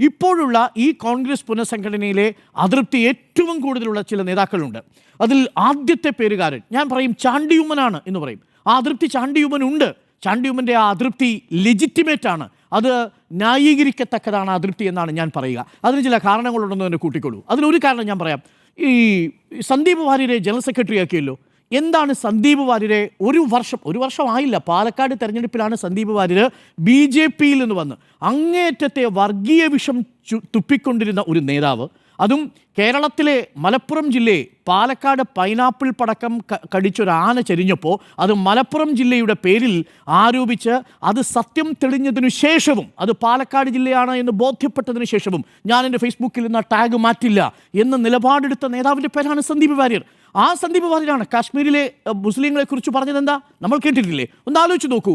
ഇപ്പോഴുള്ള ഈ കോൺഗ്രസ് പുനഃസംഘടനയിലെ അതൃപ്തി ഏറ്റവും കൂടുതലുള്ള ചില നേതാക്കളുണ്ട്. അതിൽ ആദ്യത്തെ പേരുകാരൻ ഞാൻ പറയും ചാണ്ടിയുമ്മനാണ് എന്ന് പറയും. ആ അതൃപ്തി ചാണ്ടിയുമ്മനുണ്ട്. ചാണ്ടിയുമ്മൻ്റെ ആ അതൃപ്തി ലെജിറ്റിമേറ്റ് ആണ്. അത് ന്യായീകരിക്കത്തക്കതാണ് അതൃപ്തി എന്നാണ് ഞാൻ പറയുക. അതിന് ചില കാരണങ്ങളുണ്ടെന്ന് തന്നെ കൂട്ടിക്കൊള്ളൂ. അതിലൊരു കാരണം ഞാൻ പറയാം. ഈ സന്ദീപ് വാര്യരെ ജനറൽ സെക്രട്ടറി ആക്കിയല്ലോ. എന്താണ് സന്ദീപ് വാര്യരെ ഒരു വർഷമായില്ല, പാലക്കാട് തെരഞ്ഞെടുപ്പിലാണ് സന്ദീപ് വാര്യർ BJPയിൽ നിന്ന് വന്ന് അങ്ങേയറ്റത്തെ വർഗീയ വിഷം തുപ്പിക്കൊണ്ടിരുന്ന ഒരു നേതാവ്, അതും കേരളത്തിലെ മലപ്പുറം ജില്ലയെ പാലക്കാട് പൈനാപ്പിൾ പടക്കം കടിച്ചൊരാന ചരിഞ്ഞപ്പോൾ അത് മലപ്പുറം ജില്ലയുടെ പേരിൽ ആരോപിച്ച് അത് സത്യം തെളിഞ്ഞതിനു ശേഷവും, അത് പാലക്കാട് ജില്ലയാണ് എന്ന് ബോധ്യപ്പെട്ടതിന് ശേഷവും ഞാൻ എൻ്റെ ഫേസ്ബുക്കിൽ നിന്ന് ടാഗ് മാറ്റില്ല എന്ന നിലപാടെടുത്ത നേതാവിൻ്റെ പേരാണ് സന്ദീപ് വാര്യർ. ആ സന്ദീപ് വാര്യരാണ് കാശ്മീരിലെ മുസ്ലിങ്ങളെ കുറിച്ച് പറഞ്ഞത്. എന്താ നമ്മൾ കേട്ടിട്ടില്ലേ? ഒന്ന് ആലോചിച്ച് നോക്കൂ.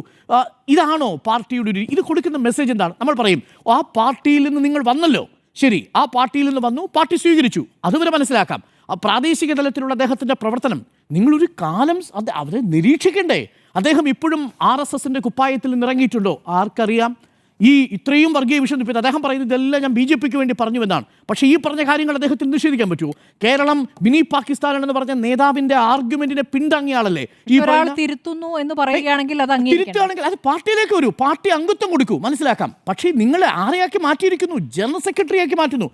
ഇതാണോ പാർട്ടിയുടെ ഇത് കൊടുക്കുന്ന മെസ്സേജ്? എന്താണ്? നമ്മൾ പറയും ആ പാർട്ടിയിൽ നിന്ന് നിങ്ങൾ വന്നല്ലോ, ശരി, ആ പാർട്ടിയിൽ നിന്ന് വന്നു, പാർട്ടി സ്വീകരിച്ചു, അതുവരെ മനസ്സിലാക്കാം. ആ പ്രാദേശിക തലത്തിലുള്ള അദ്ദേഹത്തിൻ്റെ പ്രവർത്തനം നിങ്ങളൊരു കാലം അവരെ നിരീക്ഷിക്കണ്ടേ? അദ്ദേഹം ഇപ്പോഴും RSSൻ്റെ കുപ്പായത്തിൽ നിന്ന് ഇറങ്ങിയിട്ടുണ്ടോ? ആർക്കറിയാം? ഈ ഇത്രയും വർഗീയ വിഷം തുപ്പിയത് അദ്ദേഹം പറയുന്നത് ഇതെല്ലാം ഞാൻ BJPക്ക് വേണ്ടി പറഞ്ഞു എന്നാണ്. പക്ഷേ ഈ പറഞ്ഞ കാര്യങ്ങൾ അദ്ദേഹത്തിന് നിഷേധിക്കാൻ പറ്റുമോ? കേരളം മിനി പാകിസ്ഥാനാണെന്ന് പറഞ്ഞ നേതാവിന്റെ ആർഗ്യുമെന്റിനെ പിന്താങ്ങിയ ആളല്ലേ? ഈ തിരുത്തുന്നു എന്ന് പറയുകയാണെങ്കിൽ തിരുത്തുകയാണെങ്കിൽ അത് പാർട്ടിയിലേക്ക് വരൂ, പാർട്ടി അംഗത്വം കൊടുക്കൂ, മനസ്സിലാക്കാം. പക്ഷേ നിങ്ങളെ ആരെയാക്കി മാറ്റിയിരിക്കുന്നു? ജനറൽ സെക്രട്ടറിയാക്കി മാറ്റുന്നു.